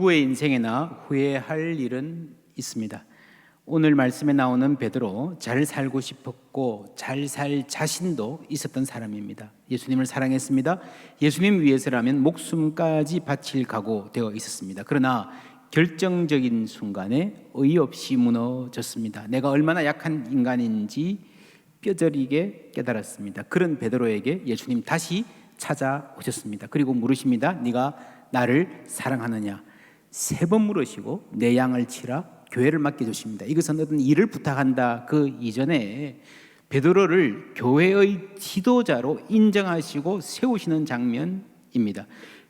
누구의 인생에나 후회할 일은 있습니다. 오늘 말씀에 나오는 베드로, 잘 살고 싶었고 잘 살 자신도 있었던 사람입니다. 예수님을 사랑했습니다. 예수님 위해서라면 목숨까지 바칠 각오되어 있었습니다. 그러나 결정적인 순간에 어이없이 무너졌습니다. 내가 얼마나 약한 인간인지 뼈저리게 깨달았습니다. 그런 베드로에게 예수님 다시 찾아오셨습니다. 그리고 물으십니다. 네가 나를 사랑하느냐? 3번 물으시고 내 양을 치라, 교회를 맡겨주십니다. 이것은 어떤 일을 부탁한다 그 이전에 베드로를 교회의 지도자로 인정하시고 세우시는 장면입니다.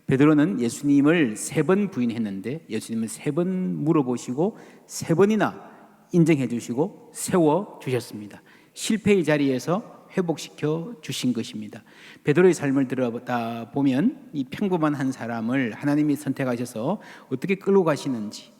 베드로는 예수님을 3번 부인했는데 예수님은 3번 물어보시고 3번이나 인정해 주시고 세워주셨습니다. 실패의 자리에서 회복시켜 주신 것입니다. 베드로의 삶을 들어보다 보면 이 평범한 한 사람을 하나님이 선택하셔서 어떻게 끌고 가시는지,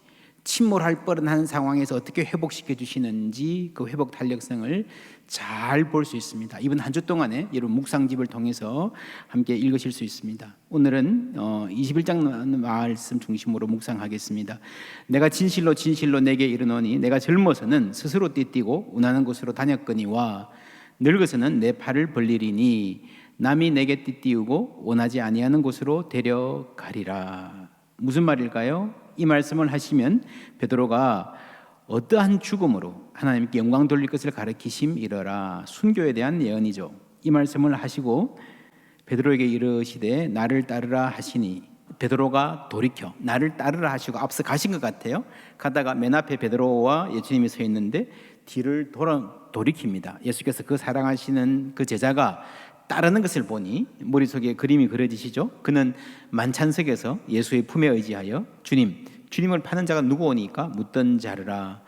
침몰할 뻔한 상황에서 어떻게 회복시켜 주시는지 그 회복 탄력성을 잘 볼 수 있습니다. 이번 한 주 동안에 여러분 묵상집을 통해서 함께 읽으실 수 있습니다. 오늘은 21장 말씀 중심으로 묵상하겠습니다. 내가 진실로 진실로 내게 이르노니 내가 젊어서는 스스로 띠띠고 운하는 곳으로 다녔거니와 늙어서는 내 팔을 벌리리니 남이 내게 띠띠우고 원하지 아니하는 곳으로 데려가리라. 무슨 말일까요? 이 말씀을 하시면 베드로가 어떠한 죽음으로 하나님께 영광 돌릴 것을 가르치심이러라. 순교에 대한 예언이죠. 이 말씀을 하시고 베드로에게 이르시되 나를 따르라 하시니 베드로가 돌이켜 나를 따르라 하시고 앞서 가신 것 같아요. 가다가 맨 앞에 베드로와 예수님이 서 있는데 뒤를 돌이킵니다. 예수께서 그 사랑하시는 그 제자가 따르는 것을 보니 머릿속에 그림이 그려지시죠. 그는 만찬석에서 예수의 품에 의지하여 주님을 파는 자가 누구오니까 묻던 자르라.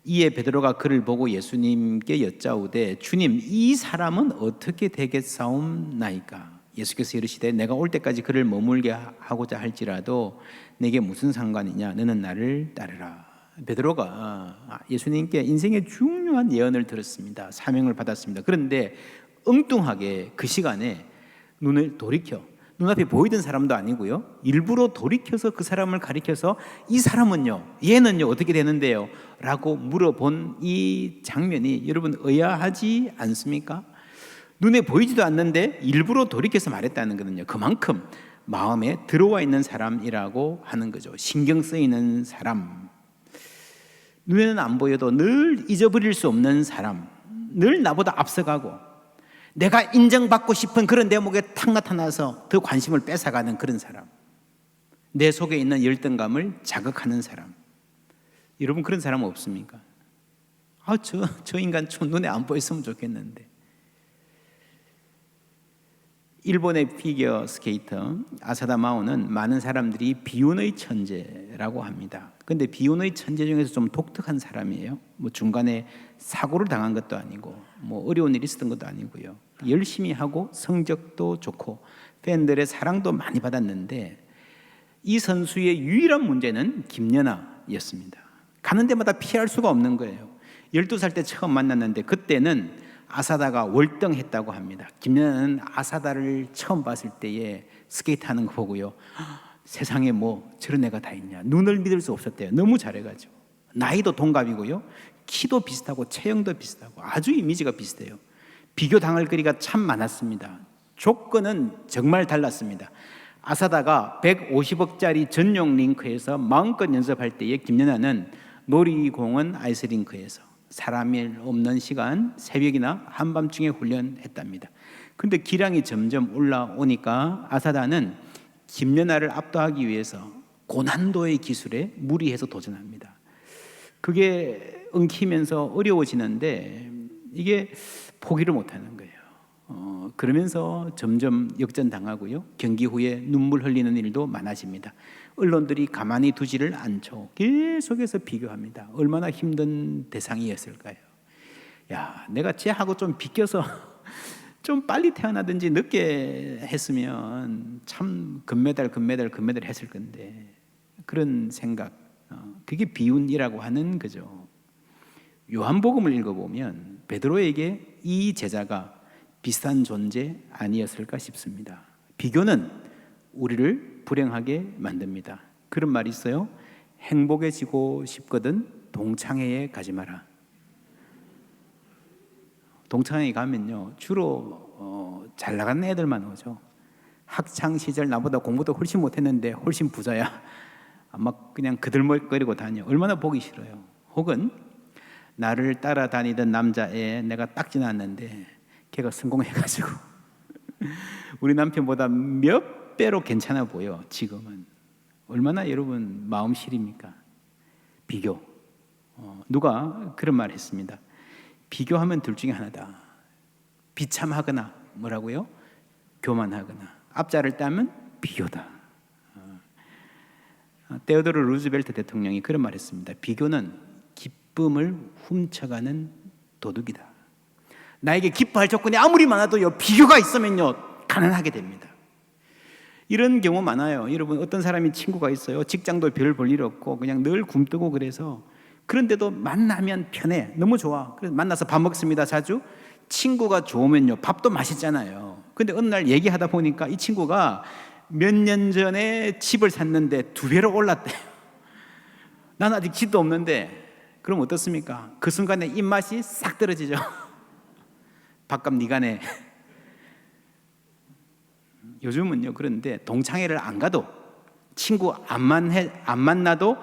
이에 베드로가 그를 보고 예수님께 여짜오되 주님, 이 사람은 어떻게 되겠사옵나이까? 예수께서 이르시되 내가 올 때까지 그를 머물게 하고자 할지라도 내게 무슨 상관이냐? 너는 나를 따르라. 베드로가 예수님께 인생의 중요한 예언을 들었습니다. 사명을 받았습니다. 그런데 엉뚱하게 그 시간에 눈을 돌이켜 눈앞에 보이던 사람도 아니고요, 일부러 돌이켜서 그 사람을 가리켜서 이 사람은요, 얘는요 어떻게 되는데요? 라고 물어본 이 장면이 여러분 의아하지 않습니까? 눈에 보이지도 않는데 일부러 돌이켜서 말했다는 거는요, 그만큼 마음에 들어와 있는 사람이라고 하는 거죠. 신경 쓰이는 사람, 눈에는 안 보여도 늘 잊어버릴 수 없는 사람, 늘 나보다 앞서가고 내가 인정받고 싶은 그런 대목에 탁 나타나서 더 관심을 뺏어가는 그런 사람, 내 속에 있는 열등감을 자극하는 사람. 여러분 그런 사람 없습니까? 저 인간 좀 눈에 안 보였으면 좋겠는데. 일본의 피겨 스케이터 아사다 마오는 많은 사람들이 비운의 천재라고 합니다. 그런데 비운의 천재 중에서 좀 독특한 사람이에요. 뭐 중간에 사고를 당한 것도 아니고 뭐 어려운 일이 있었던 것도 아니고요, 열심히 하고 성적도 좋고 팬들의 사랑도 많이 받았는데 이 선수의 유일한 문제는 김연아였습니다. 가는 데마다 피할 수가 없는 거예요. 12살 때 처음 만났는데 그때는 아사다가 월등했다고 합니다. 김연아는 아사다를 처음 봤을 때에 스케이트 하는 거 보고요, 세상에 뭐 저런 애가 다 있냐, 눈을 믿을 수 없었대요. 너무 잘해가지고. 나이도 동갑이고요, 키도 비슷하고 체형도 비슷하고 아주 이미지가 비슷해요. 비교당할 거리가 참 많았습니다. 조건은 정말 달랐습니다. 아사다가 150억짜리 전용 링크에서 마음껏 연습할 때에 김연아는 놀이공원 아이스링크에서 사람이 없는 시간 새벽이나 한밤중에 훈련했답니다. 그런데 기량이 점점 올라오니까 아사다는 김연아를 압도하기 위해서 고난도의 기술에 무리해서 도전합니다. 그게 엉키면서 어려워지는데 이게 포기를 못하는 거예요. 그러면서 점점 역전당하고요, 경기 후에 눈물 흘리는 일도 많아집니다. 언론들이 가만히 두지를 않죠. 계속해서 비교합니다. 얼마나 힘든 대상이었을까요? 야, 내가 쟤하고 좀 비껴서 좀 빨리 태어나든지 늦게 했으면 참 금메달 했을 건데, 그런 생각, 그게 비운이라고 하는 거죠. 요한복음을 읽어보면 베드로에게 이 제자가 비슷한 존재 아니었을까 싶습니다. 비교는 우리를 불행하게 만듭니다. 그런 말이 있어요. 행복해지고 싶거든 동창회에 가지 마라. 동창회에 가면요 주로 잘 나가는 애들만 오죠. 학창 시절 나보다 공부도 훨씬 못했는데 훨씬 부자야. 아마 그냥 그들먹거리고 다녀. 얼마나 보기 싫어요. 혹은 나를 따라다니던 남자애 내가 딱 지났는데 걔가 성공해가지고 우리 남편보다 몇 배로 괜찮아 보여. 지금은 얼마나 여러분 마음 시립니까? 비교. 누가 그런 말 했습니다. 비교하면 둘 중에 하나다. 비참하거나 뭐라고요? 교만하거나. 앞자를 따면 비교다. 테오도르 루즈벨트 대통령이 그런 말 했습니다. 비교는 기쁨을 훔쳐가는 도둑이다. 나에게 기뻐할 조건이 아무리 많아도요 비교가 있으면요 가난하게 됩니다. 이런 경우 많아요. 여러분 어떤 사람이 친구가 있어요. 직장도 별 볼 일 없고 그냥 늘 굶뜨고 그래서 그런데도 만나면 편해. 너무 좋아. 그래서 만나서 밥 먹습니다. 자주. 친구가 좋으면요 밥도 맛있잖아요. 근데 어느 날 얘기하다 보니까 이 친구가 몇 년 전에 집을 샀는데 2배로 올랐대요. 난 아직 집도 없는데. 그럼 어떻습니까? 그 순간에 입맛이 싹 떨어지죠. 밥값 네가 내. 요즘은요 그런데 동창회를 안 가도 친구 안 만나도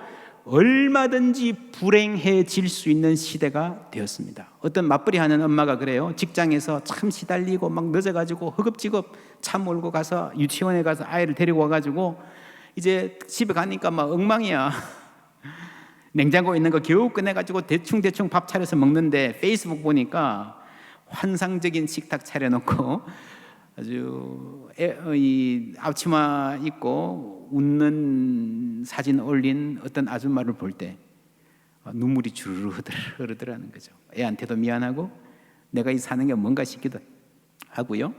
얼마든지 불행해질 수 있는 시대가 되었습니다. 어떤 맞벌이 하는 엄마가 그래요. 직장에서 참 시달리고 막 늦어가지고 허겁지겁 차 몰고 가서 유치원에 가서 아이를 데리고 와가지고 이제 집에 가니까 막 엉망이야. 냉장고에 있는 거 겨우 꺼내가지고 대충 밥 차려서 먹는데 페이스북 보니까 환상적인 식탁 차려놓고 아주 이 앞치마 입고 웃는 사진 올린 어떤 아줌마를 볼 때 눈물이 주르르 흐르더라는 거죠. 애한테도 미안하고 내가 이 사는 게 뭔가 싶기도 하고요.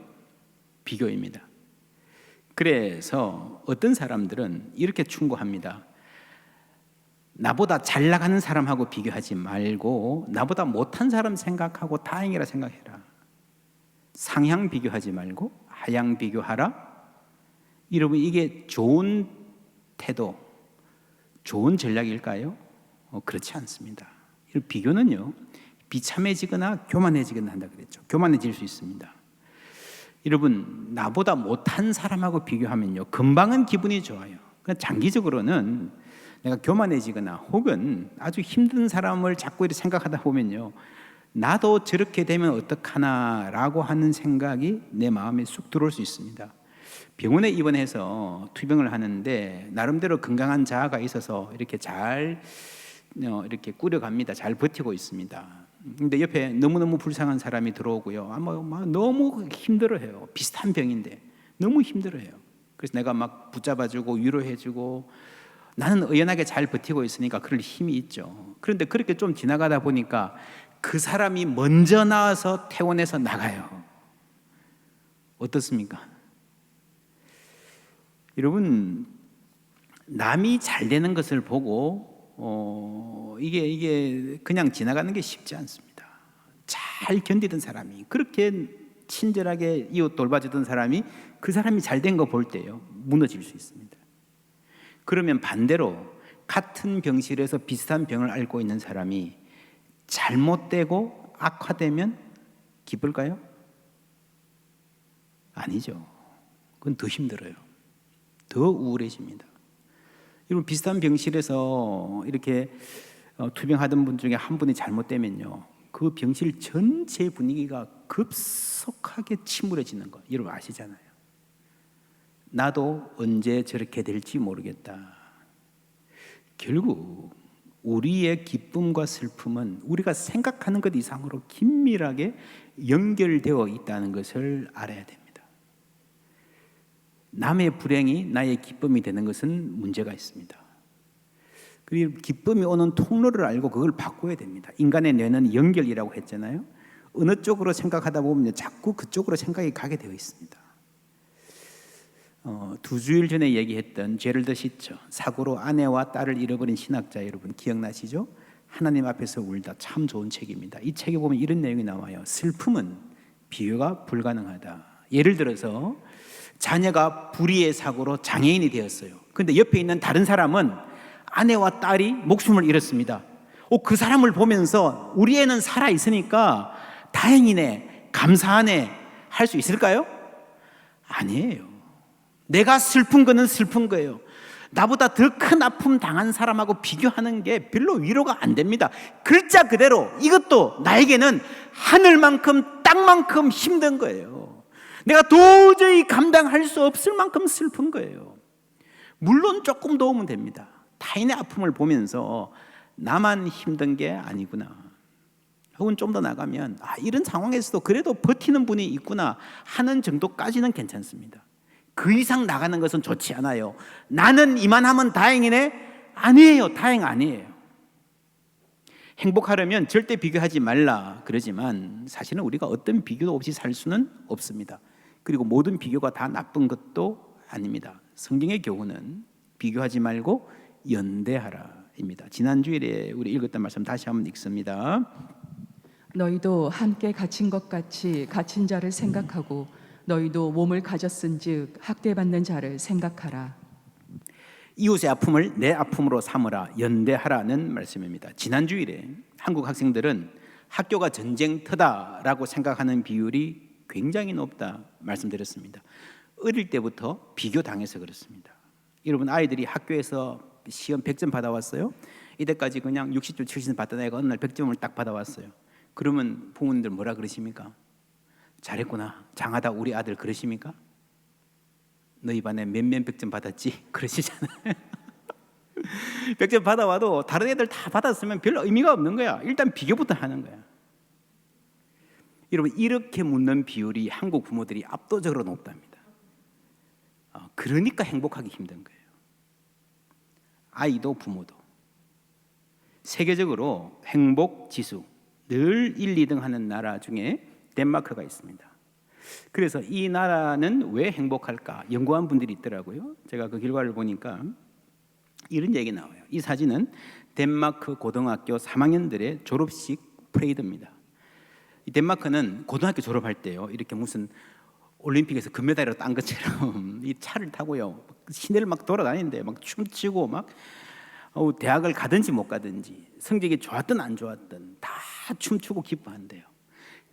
비교입니다. 그래서 어떤 사람들은 이렇게 충고합니다. 나보다 잘 나가는 사람하고 비교하지 말고 나보다 못한 사람 생각하고 다행이라 생각해라. 상향 비교하지 말고 하향 비교하라. 여러분 이게 좋은 태도, 좋은 전략일까요? 그렇지 않습니다. 비교는요 비참해지거나 교만해지거나 한다 그랬죠. 교만해질 수 있습니다. 여러분 나보다 못한 사람하고 비교하면요 금방은 기분이 좋아요. 그러나 장기적으로는 내가 교만해지거나 혹은 아주 힘든 사람을 자꾸 이렇게 생각하다 보면요 나도 저렇게 되면 어떡하나라고 하는 생각이 내 마음에 쑥 들어올 수 있습니다. 병원에 입원해서 투병을 하는데 나름대로 건강한 자아가 있어서 이렇게 잘 이렇게 꾸려갑니다. 잘 버티고 있습니다. 근데 옆에 너무너무 불쌍한 사람이 들어오고요. 너무 힘들어해요. 비슷한 병인데 너무 힘들어해요. 그래서 내가 막 붙잡아주고 위로해주고 나는 의연하게 잘 버티고 있으니까 그럴 힘이 있죠. 그런데 그렇게 좀 지나가다 보니까 그 사람이 먼저 나와서 퇴원해서 나가요. 어떻습니까? 여러분 남이 잘 되는 것을 보고 이게 그냥 지나가는 게 쉽지 않습니다. 잘 견디던 사람이 그렇게 친절하게 이웃 돌봐주던 사람이 그 사람이 잘 된 거 볼 때요 무너질 수 있습니다. 그러면 반대로 같은 병실에서 비슷한 병을 앓고 있는 사람이 잘못되고 악화되면 기쁠까요? 아니죠. 그건 더 힘들어요. 더 우울해집니다. 여러분 비슷한 병실에서 이렇게 투병하던 분 중에 한 분이 잘못되면요 그 병실 전체 분위기가 급속하게 침울해지는 거 여러분 아시잖아요. 나도 언제 저렇게 될지 모르겠다. 결국 우리의 기쁨과 슬픔은 우리가 생각하는 것 이상으로 긴밀하게 연결되어 있다는 것을 알아야 됩니다. 남의 불행이 나의 기쁨이 되는 것은 문제가 있습니다. 그리고 기쁨이 오는 통로를 알고 그걸 바꿔야 됩니다. 인간의 뇌는 연결이라고 했잖아요. 어느 쪽으로 생각하다 보면 자꾸 그쪽으로 생각이 가게 되어 있습니다. 2주일 전에 얘기했던 제럴드 시처, 사고로 아내와 딸을 잃어버린 신학자 여러분 기억나시죠? 하나님 앞에서 울다 참 좋은 책입니다. 이 책에 보면 이런 내용이 나와요. 슬픔은 비교가 불가능하다. 예를 들어서 자녀가 불의의 사고로 장애인이 되었어요. 근데 옆에 있는 다른 사람은 아내와 딸이 목숨을 잃었습니다. 그 사람을 보면서 우리 애는 살아 있으니까 다행이네, 감사하네 할 수 있을까요? 아니에요. 내가 슬픈 거는 슬픈 거예요. 나보다 더 큰 아픔 당한 사람하고 비교하는 게 별로 위로가 안 됩니다. 글자 그대로 이것도 나에게는 하늘만큼 땅만큼 힘든 거예요. 내가 도저히 감당할 수 없을 만큼 슬픈 거예요. 물론 조금 도우면 됩니다. 타인의 아픔을 보면서 나만 힘든 게 아니구나, 혹은 좀 더 나가면 이런 상황에서도 그래도 버티는 분이 있구나 하는 정도까지는 괜찮습니다. 그 이상 나가는 것은 좋지 않아요. 나는 이만하면 다행이네? 아니에요. 다행 아니에요. 행복하려면 절대 비교하지 말라 그러지만 사실은 우리가 어떤 비교도 없이 살 수는 없습니다. 그리고 모든 비교가 다 나쁜 것도 아닙니다. 성경의 교훈은 비교하지 말고 연대하라입니다. 지난 주일에 우리 읽었던 말씀 다시 한번 읽습니다. 너희도 함께 갇힌 것 같이 갇힌 자를 생각하고 너희도 몸을 가졌은즉 학대받는 자를 생각하라. 이웃의 아픔을 내 아픔으로 삼으라, 연대하라는 말씀입니다. 지난 주일에 한국 학생들은 학교가 전쟁터다라고 생각하는 비율이 굉장히 높다 말씀드렸습니다. 어릴 때부터 비교당해서 그렇습니다. 여러분, 아이들이 학교에서 시험 100점 받아왔어요. 이때까지 그냥 60점 70점 받던 애가 어느 날 100점을 딱 받아왔어요. 그러면 부모님들 뭐라 그러십니까? 잘했구나, 장하다 우리 아들 그러십니까? 너희 반에 몇몇 100점 받았지? 그러시잖아요. 100점 받아와도 다른 애들 다 받았으면 별 의미가 없는 거야. 일단 비교부터 하는 거야. 여러분, 이렇게 묻는 비율이 한국 부모들이 압도적으로 높답니다. 그러니까 행복하기 힘든 거예요. 아이도 부모도. 세계적으로 행복 지수 늘 1, 2등 하는 나라 중에 덴마크가 있습니다. 그래서 이 나라는 왜 행복할까 연구한 분들이 있더라고요. 제가 그 결과를 보니까 이런 얘기 나와요. 이 사진은 덴마크 고등학교 3학년들의 졸업식 프레이드입니다. 이 덴마크는 고등학교 졸업할 때요, 이렇게 무슨 올림픽에서 금메달을 딴 것처럼 이 차를 타고요, 시내를 막 돌아다니는데 막 춤추고 막 대학을 가든지 못 가든지 성적이 좋았든 안 좋았든 다 춤추고 기뻐한대요.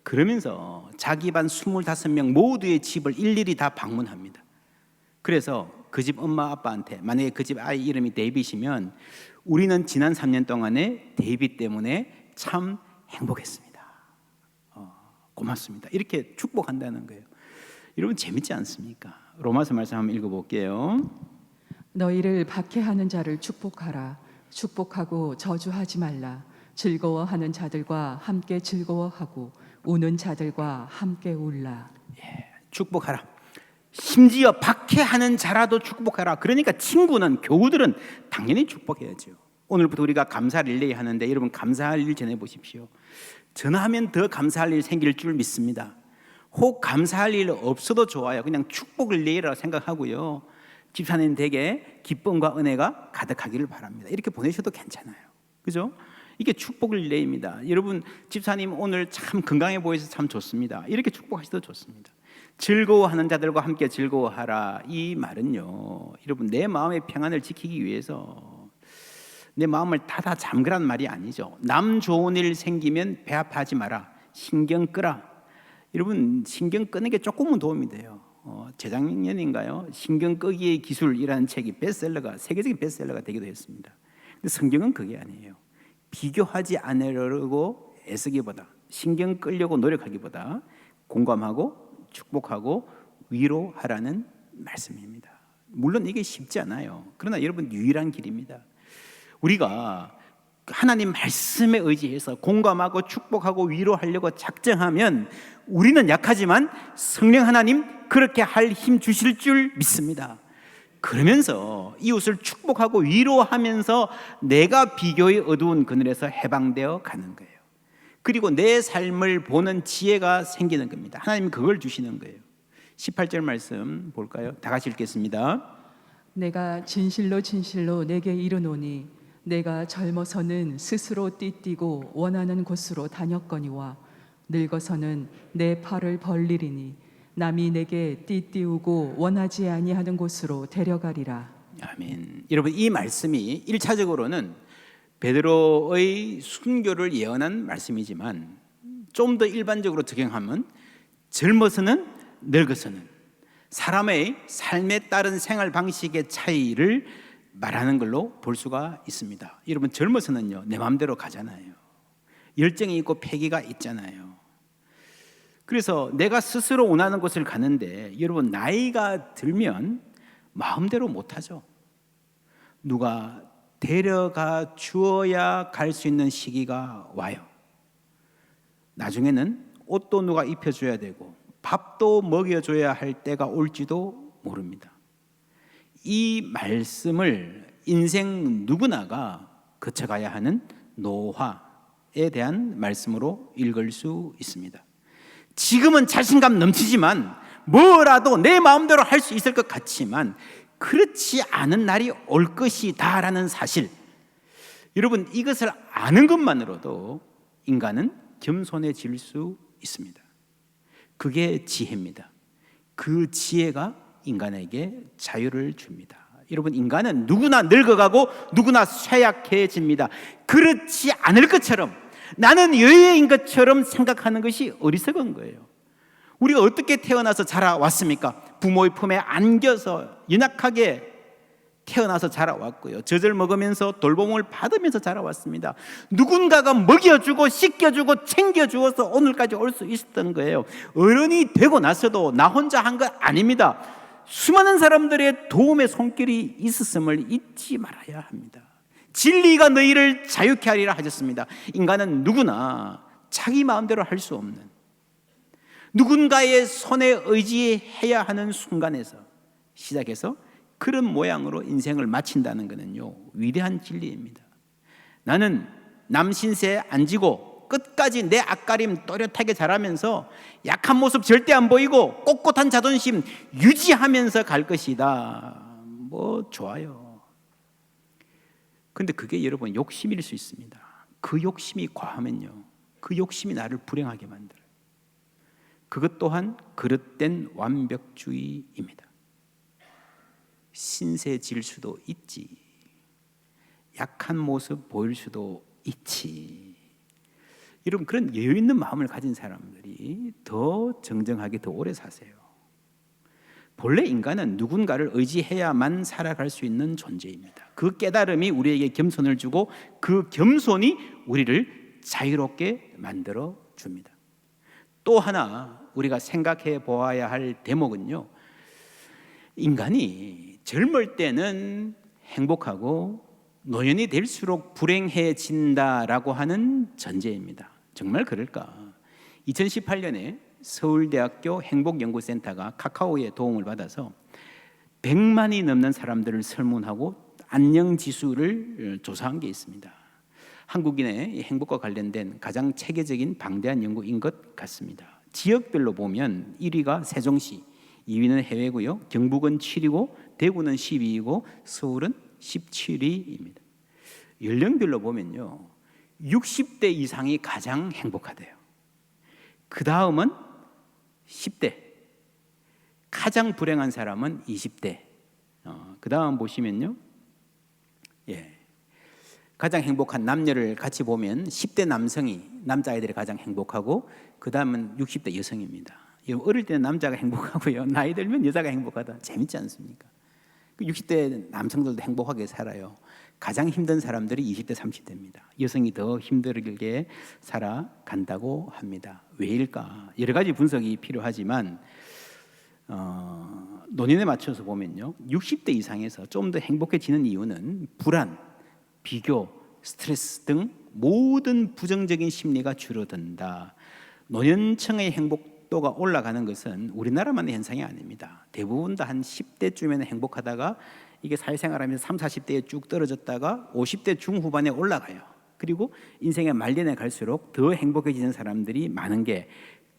그러면서 자기 반 25명 모두의 집을 일일이 다 방문합니다. 그래서 그 집 엄마 아빠한테, 만약에 그 집 아이 이름이 데이빗이면 우리는 지난 3년 동안에 데이빗 때문에 참 행복했습니다, 고맙습니다, 이렇게 축복한다는 거예요. 여러분, 재밌지 않습니까? 로마서 말씀 한번 읽어볼게요. 너희를 박해하는 자를 축복하라. 축복하고 저주하지 말라. 즐거워하는 자들과 함께 즐거워하고 우는 자들과 함께 울라. 축복하라. 심지어 박해하는 자라도 축복하라. 그러니까 친구는, 교우들은 당연히 축복해야죠. 오늘부터 우리가 감사 릴레이 하는데 여러분, 감사할 일 전해보십시오. 전화하면 더 감사할 일 생길 줄 믿습니다. 혹 감사할 일 없어도 좋아요. 그냥 축복 릴레이라고 생각하고요, 집사님 댁에 기쁨과 은혜가 가득하기를 바랍니다, 이렇게 보내셔도 괜찮아요. 그죠? 이게 축복 릴레이입니다. 여러분, 집사님 오늘 참 건강해 보여서 참 좋습니다, 이렇게 축복하셔도 좋습니다. 즐거워하는 자들과 함께 즐거워하라. 이 말은요, 여러분, 내 마음의 평안을 지키기 위해서 내 마음을 닫아 잠그란 말이 아니죠. 남 좋은 일 생기면 배아파하지 마라. 신경 끄라. 여러분, 신경 끄는 게 조금은 도움이 돼요. 재작년인가요? 신경 끄기의 기술이라는 책이 베스트셀러가, 세계적인 베스트셀러가 되기도 했습니다. 근데 성경은 그게 아니에요. 비교하지 않으려고 애쓰기보다, 신경 끌려고 노력하기보다 공감하고 축복하고 위로하라는 말씀입니다. 물론 이게 쉽지 않아요. 그러나 여러분, 유일한 길입니다. 우리가 하나님 말씀에 의지해서 공감하고 축복하고 위로하려고 작정하면 우리는 약하지만 성령 하나님 그렇게 할 힘 주실 줄 믿습니다. 그러면서 이웃을 축복하고 위로하면서 내가 비교의 어두운 그늘에서 해방되어 가는 거예요. 그리고 내 삶을 보는 지혜가 생기는 겁니다. 하나님이 그걸 주시는 거예요. 18절 말씀 볼까요? 다 같이 읽겠습니다. 내가 진실로 진실로 내게 이르노니 내가 젊어서는 스스로 띠띠고 원하는 곳으로 다녔거니와 늙어서는 내 팔을 벌리리니 남이 내게 띠띠우고 원하지 아니하는 곳으로 데려가리라. 아멘. 여러분, 이 말씀이 1차적으로는 베드로의 순교를 예언한 말씀이지만 좀 더 일반적으로 적용하면 젊어서는 늙어서는 사람의 삶에 따른 생활 방식의 차이를 말하는 걸로 볼 수가 있습니다. 여러분, 젊어서는요, 내 마음대로 가잖아요. 열정이 있고 패기가 있잖아요. 그래서 내가 스스로 원하는 곳을 가는데, 여러분, 나이가 들면 마음대로 못하죠. 누가 데려가 주어야 갈 수 있는 시기가 와요. 나중에는 옷도 누가 입혀줘야 되고 밥도 먹여줘야 할 때가 올지도 모릅니다. 이 말씀을 인생 누구나가 거쳐가야 하는 노화에 대한 말씀으로 읽을 수 있습니다. 지금은 자신감 넘치지만 뭐라도 내 마음대로 할 수 있을 것 같지만 그렇지 않은 날이 올 것이다라는 사실, 여러분, 이것을 아는 것만으로도 인간은 겸손해질 수 있습니다. 그게 지혜입니다. 그 지혜가 인간에게 자유를 줍니다. 여러분, 인간은 누구나 늙어가고 누구나 쇠약해집니다. 그렇지 않을 것처럼, 나는 여예인 것처럼 생각하는 것이 어리석은 거예요. 우리가 어떻게 태어나서 자라왔습니까? 부모의 품에 안겨서 연약하게 태어나서 자라왔고요. 젖을 먹으면서 돌봄을 받으면서 자라왔습니다. 누군가가 먹여주고 씻겨주고 챙겨주어서 오늘까지 올 수 있었던 거예요. 어른이 되고 나서도 나 혼자 한 것 아닙니다. 수많은 사람들의 도움의 손길이 있었음을 잊지 말아야 합니다. 진리가 너희를 자유케 하리라 하셨습니다. 인간은 누구나 자기 마음대로 할 수 없는, 누군가의 손에 의지해야 하는 순간에서 시작해서 그런 모양으로 인생을 마친다는 것은요, 위대한 진리입니다. 나는 남 신세에 안 지고 끝까지 내 앞가림 또렷하게 자라면서 약한 모습 절대 안 보이고 꼿꼿한 자존심 유지하면서 갈 것이다. 뭐 좋아요. 근데 그게 여러분 욕심일 수 있습니다. 그 욕심이 과하면요, 그 욕심이 나를 불행하게 만들어요. 그것 또한 그릇된 완벽주의입니다. 신세질 수도 있지, 약한 모습 보일 수도 있지. 여러분, 그런 여유 있는 마음을 가진 사람들이 더 정정하게 더 오래 사세요. 본래 인간은 누군가를 의지해야만 살아갈 수 있는 존재입니다. 그 깨달음이 우리에게 겸손을 주고 그 겸손이 우리를 자유롭게 만들어 줍니다. 또 하나 우리가 생각해 보아야 할 대목은요, 인간이 젊을 때는 행복하고 노년이 될수록 불행해진다라고 하는 전제입니다. 정말 그럴까? 2018년에 서울대학교 행복연구센터가 카카오의 도움을 받아서 100만이 넘는 사람들을 설문하고 안녕지수를 조사한 게 있습니다. 한국인의 행복과 관련된 가장 체계적인 방대한 연구인 것 같습니다. 지역별로 보면 1위가 세종시, 2위는 해외고요. 경북은 7위고 대구는 12위고 서울은 17위입니다. 연령별로 보면요, 60대 이상이 가장 행복하대요. 그 다음은 10대, 가장 불행한 사람은 20대. 그 다음 보시면요, 가장 행복한 남녀를 같이 보면 10대 남자아이들이 가장 행복하고 그 다음은 60대 여성입니다. 어릴 때는 남자가 행복하고요, 나이 들면 여자가 행복하다. 재밌지 않습니까? 60대 남성들도 행복하게 살아요. 가장 힘든 사람들이 20대 30대입니다. 여성이 더 힘들게 살아간다고 합니다. 왜일까? 여러 가지 분석이 필요하지만 논의에 맞춰서 보면요, 60대 이상에서 좀 더 행복해지는 이유는 불안, 비교, 스트레스 등 모든 부정적인 심리가 줄어든다. 노년층의 행복도가 올라가는 것은 우리나라만의 현상이 아닙니다. 대부분 다 한 10대쯤에는 행복하다가 이게 사회생활하면서 30, 40대에 쭉 떨어졌다가 50대 중후반에 올라가요. 그리고 인생의 말년에 갈수록 더 행복해지는 사람들이 많은 게,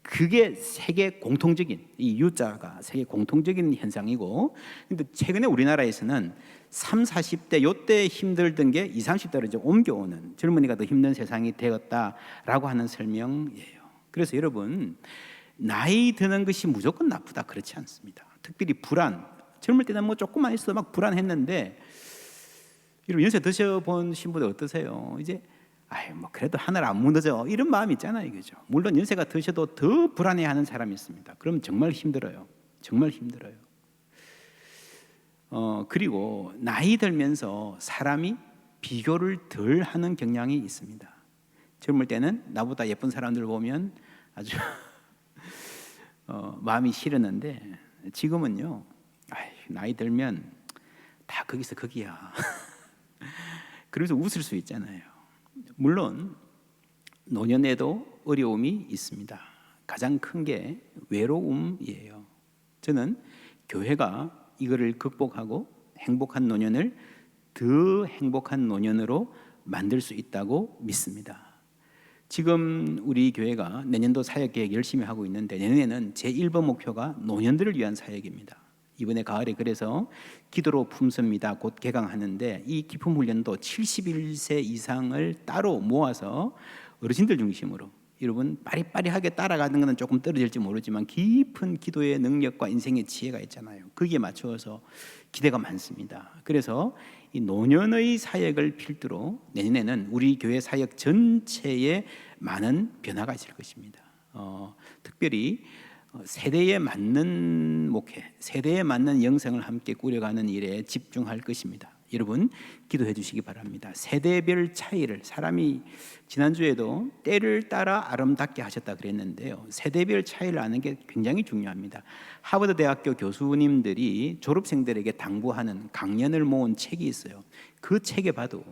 그게 세계 공통적인, 이 U자가 세계 공통적인 현상이고, 근데 최근에 우리나라에서는 30, 40대 요때 힘들던 게 20, 30대로 이제 옮겨오는, 젊은이가 더 힘든 세상이 되었다라고 하는 설명이에요. 그래서 여러분, 나이 드는 것이 무조건 나쁘다, 그렇지 않습니다. 특별히 불안, 젊을 때는 뭐 조금만 있어도 막 불안했는데, 여러분 연세 드셔보신 분들 어떠세요? 이제 뭐 그래도 하늘 안 무너져 이런 마음이 있잖아요, 그죠? 물론 연세가 드셔도 더 불안해하는 사람이 있습니다. 그럼 정말 힘들어요. 정말 힘들어요. 그리고 나이 들면서 사람이 비교를 덜 하는 경향이 있습니다. 젊을 때는 나보다 예쁜 사람들 보면 아주 마음이 시렸는데, 지금은요, 나이 들면 다 거기서 거기야. 그래서 웃을 수 있잖아요. 물론 노년에도 어려움이 있습니다. 가장 큰 게 외로움이에요. 저는 교회가 이거를 극복하고 행복한 노년을 더 행복한 노년으로 만들 수 있다고 믿습니다. 지금 우리 교회가 내년도 사역계획 열심히 하고 있는데, 내년에는 제1번 목표가 노년들을 위한 사역입니다. 이번에 가을에 그래서 기도로 품습니다 곧 개강하는데, 이 기품 훈련도 71세 이상을 따로 모아서 어르신들 중심으로, 여러분 빠리빠리하게 따라가는 것은 조금 떨어질지 모르지만 깊은 기도의 능력과 인생의 지혜가 있잖아요. 거기에 맞춰서 기대가 많습니다. 그래서 이 노년의 사역을 필두로 내년에는 우리 교회 사역 전체에 많은 변화가 있을 것입니다. 특별히 세대에 맞는 목회, 세대에 맞는 영성을 함께 꾸려가는 일에 집중할 것입니다. 여러분 기도해 주시기 바랍니다. 세대별 차이를, 사람이 지난주에도 때를 따라 아름답게 하셨다 그랬는데요, 세대별 차이를 아는 게 굉장히 중요합니다. 하버드 대학교 교수님들이 졸업생들에게 당부하는 강연을 모은 책이 있어요. 그 책에 봐도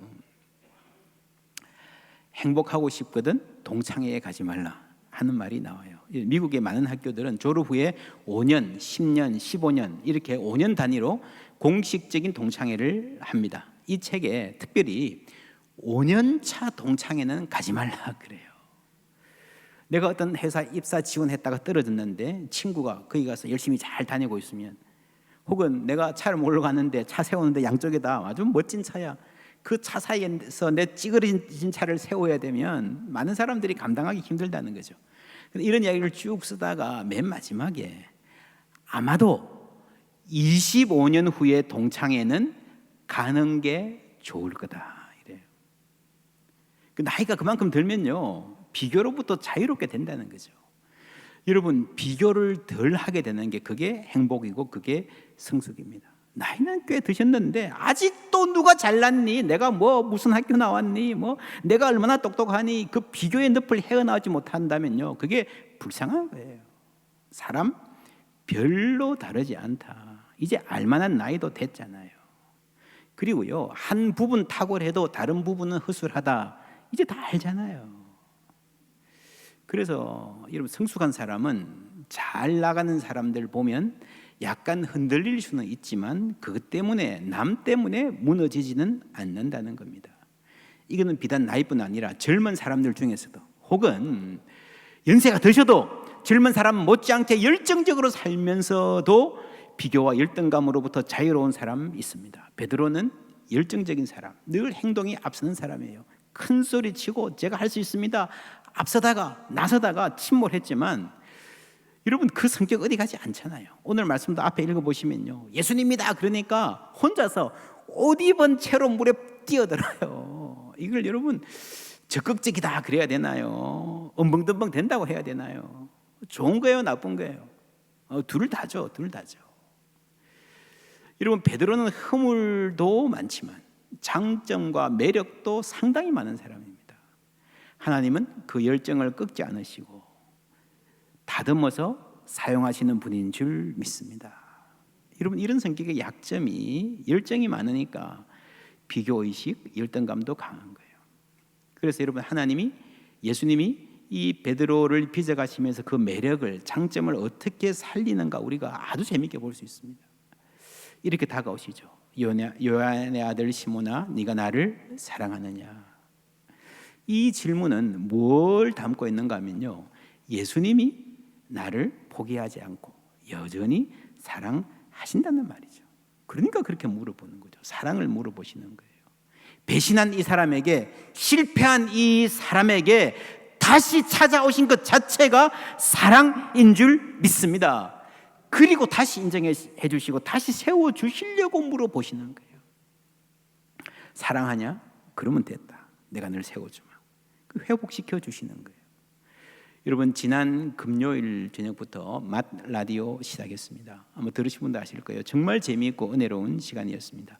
행복하고 싶거든 동창회에 가지 말라 하는 말이 나와요. 미국의 많은 학교들은 졸업 후에 5년, 10년, 15년 이렇게 5년 단위로 공식적인 동창회를 합니다. 이 책에 특별히 5년 차 동창회는 가지 말라 그래요. 내가 어떤 회사 입사 지원했다가 떨어졌는데 친구가 거기 가서 열심히 잘 다니고 있으면, 혹은 내가 차를 몰러 갔는데 차 세우는데 양쪽에다 아주 멋진 차야, 그 차 사이에서 내 찌그러진 차를 세워야 되면 많은 사람들이 감당하기 힘들다는 거죠. 이런 이야기를 쭉 쓰다가 맨 마지막에 아마도 25년 후에 동창회는 가는 게 좋을 거다 이래요. 나이가 그만큼 들면요, 비교로부터 자유롭게 된다는 거죠. 여러분 비교를 덜 하게 되는 게 그게 행복이고 그게 성숙입니다. 나이는 꽤 드셨는데 아직도 누가 잘났니, 내가 뭐 무슨 학교 나왔니, 뭐 내가 얼마나 똑똑하니, 그 비교의 늪을 헤어나오지 못한다면요, 그게 불쌍한 거예요. 사람 별로 다르지 않다. 이제 알만한 나이도 됐잖아요. 그리고요, 한 부분 탁월해도 다른 부분은 허술하다, 이제 다 알잖아요. 그래서 여러분 성숙한 사람은 잘 나가는 사람들 보면 약간 흔들릴 수는 있지만 그것 때문에, 남 때문에 무너지지는 않는다는 겁니다. 이거는 비단 나이뿐 아니라 젊은 사람들 중에서도, 혹은 연세가 드셔도 젊은 사람 못지않게 열정적으로 살면서도 비교와 열등감으로부터 자유로운 사람 있습니다. 베드로는 열정적인 사람, 늘 행동이 앞서는 사람이에요. 큰 소리 치고 제가 할 수 있습니다 앞서다가 나서다가 침몰했지만, 여러분 그 성격 어디 가지 않잖아요. 오늘 말씀도 앞에 읽어보시면요, 예수님이다 그러니까 혼자서 옷 입은 채로 물에 뛰어들어요. 이걸 여러분 적극적이다 그래야 되나요? 엉벙덩벙 된다고 해야 되나요? 좋은 거예요, 나쁜 거예요? 둘 다죠, 둘 다죠. 여러분 베드로는 허물도 많지만 장점과 매력도 상당히 많은 사람입니다. 하나님은 그 열정을 꺾지 않으시고 다듬어서 사용하시는 분인 줄 믿습니다. 여러분 이런 성격의 약점이 열정이 많으니까 비교의식, 열등감도 강한 거예요. 그래서 여러분 하나님이, 예수님이 이 베드로를 빚어가시면서 그 매력을, 장점을 어떻게 살리는가 우리가 아주 재미있게 볼 수 있습니다. 이렇게 다가오시죠. 요한의 아들 시몬아, 네가 나를 사랑하느냐? 이 질문은 뭘 담고 있는가 하면요, 예수님이 나를 포기하지 않고 여전히 사랑하신다는 말이죠. 그러니까 그렇게 물어보는 거죠. 사랑을 물어보시는 거예요. 배신한 이 사람에게, 실패한 이 사람에게 다시 찾아오신 것 자체가 사랑인 줄 믿습니다. 그리고 다시 인정해 주시고 다시 세워 주시려고 물어보시는 거예요. 사랑하냐? 그러면 됐다. 내가 널 세워주마. 회복시켜 주시는 거예요. 여러분, 지난 금요일 저녁부터 맛 라디오 시작했습니다. 아마 들으신 분도 아실 거예요. 정말 재미있고 은혜로운 시간이었습니다.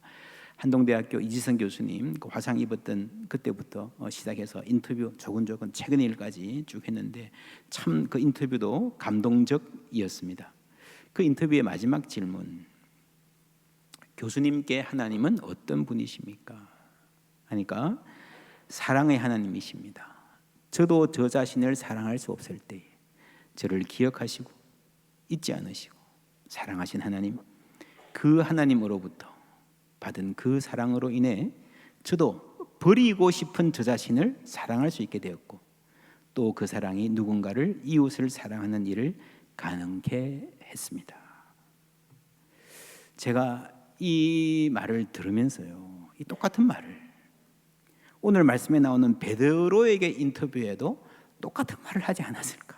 한동대학교 이지성 교수님 그 화상 입었던 그때부터 시작해서 인터뷰 조근조근 최근 일까지 쭉 했는데 참 그 인터뷰도 감동적이었습니다. 그 인터뷰의 마지막 질문, 교수님께 하나님은 어떤 분이십니까? 하니까 사랑의 하나님이십니다. 저도 저 자신을 사랑할 수 없을 때에 저를 기억하시고 잊지 않으시고 사랑하신 하나님, 그 하나님으로부터 받은 그 사랑으로 인해 저도 버리고 싶은 저 자신을 사랑할 수 있게 되었고 또 그 사랑이 누군가를, 이웃을 사랑하는 일을 가능케 했습니다. 제가 이 말을 들으면서요, 이 똑같은 말을 오늘 말씀에 나오는 베드로에게 인터뷰에도 똑같은 말을 하지 않았을까?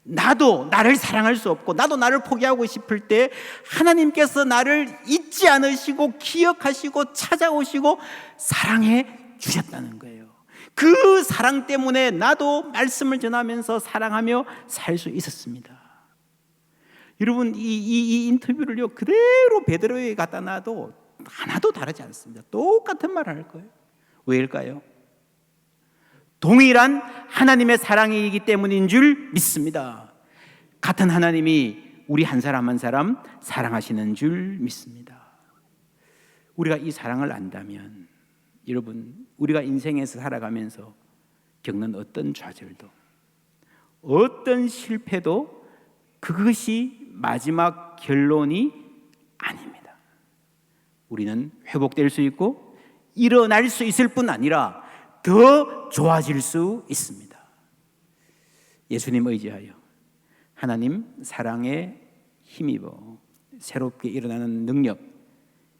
나도 나를 사랑할 수 없고 나도 나를 포기하고 싶을 때 하나님께서 나를 잊지 않으시고 기억하시고 찾아오시고 사랑해 주셨다는 거예요. 그 사랑 때문에 나도 말씀을 전하면서 사랑하며 살 수 있었습니다. 여러분, 이 인터뷰를요 그대로 베드로에게 갖다 놔도 하나도 다르지 않습니다. 똑같은 말을 할 거예요. 왜일까요? 동일한 하나님의 사랑이기 때문인 줄 믿습니다. 같은 하나님이 우리 한 사람 한 사람 사랑하시는 줄 믿습니다. 우리가 이 사랑을 안다면 여러분, 우리가 인생에서 살아가면서 겪는 어떤 좌절도 어떤 실패도 그것이 마지막 결론이 아닙니다. 우리는 회복될 수 있고 일어날 수 있을 뿐 아니라 더 좋아질 수 있습니다. 예수님 의지하여 하나님 사랑에 힘입어 새롭게 일어나는 능력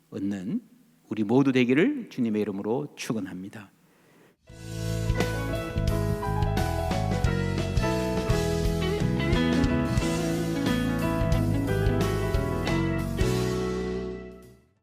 얻는 우리 모두 되기를 주님의 이름으로 축원합니다.